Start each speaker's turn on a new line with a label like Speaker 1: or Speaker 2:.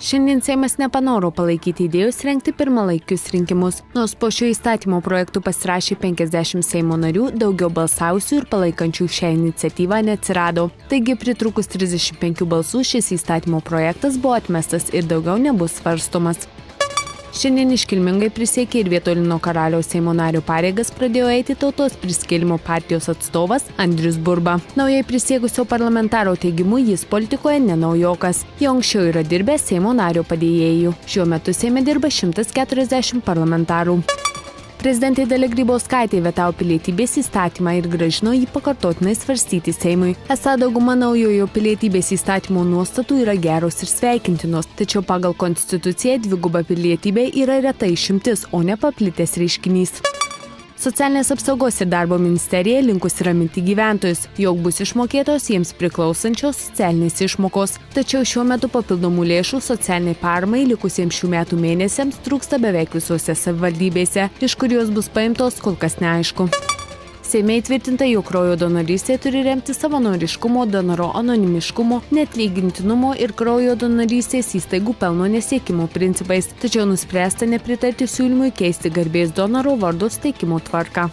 Speaker 1: Šiandien Seimas nepanoro palaikyti idėjos rengti pirmalaikius rinkimus, nors po šio įstatymo projektų pasirašė 50 Seimo narių, daugiau balsavusių ir palaikančių šią iniciatyvą neatsirado. Taigi, pritrukus 35 balsų šis įstatymo projektas buvo atmestas ir daugiau nebus svarstomas. Šiandien iškilmingai prisiekė ir Vietuolino Karaliaus Seimo nario pareigas pradėjo eiti Tautos prisikėlimo partijos atstovas Andrius Burba. Naujai prisiekusio parlamentaro teigimu jis politikoje nenaujokas. Jau anksčiau yra dirbęs Seimo nario padėjėjų. Šiuo metu Seime dirba 140 parlamentarų. Prezidentė Dalia Grybauskaitė vetavo pilietybės įstatymą ir grąžino jį pakartotinai svarstyti Seimui. Esą dauguma naujojo pilietybės įstatymo nuostatų yra geros ir sveikintinos, tačiau pagal konstituciją dviguba pilietybė yra reta išimtis, o ne paplitęs reiškinys. Socialinės apsaugos ir darbo ministerija linkusi raminti gyventojus, jog bus išmokėtos jiems priklausančios socialinės išmokos. Tačiau šiuo metu papildomų lėšų socialiniai paramai likusiems šių metų mėnesiams trūksta beveik visose savivaldybėse, iš kur jos bus paimtos kol kas neaišku. Seime įtvirtinta, jog kraujo donorystė turi remti savanoriškumo, donoro anonimiškumo, neatlygintinumo ir kraujo donorystės įstaigų pelno nesiekimo principais, tačiau nuspręsta nepritarti siūlymui keisti garbės donoro vardo steigimo tvarką.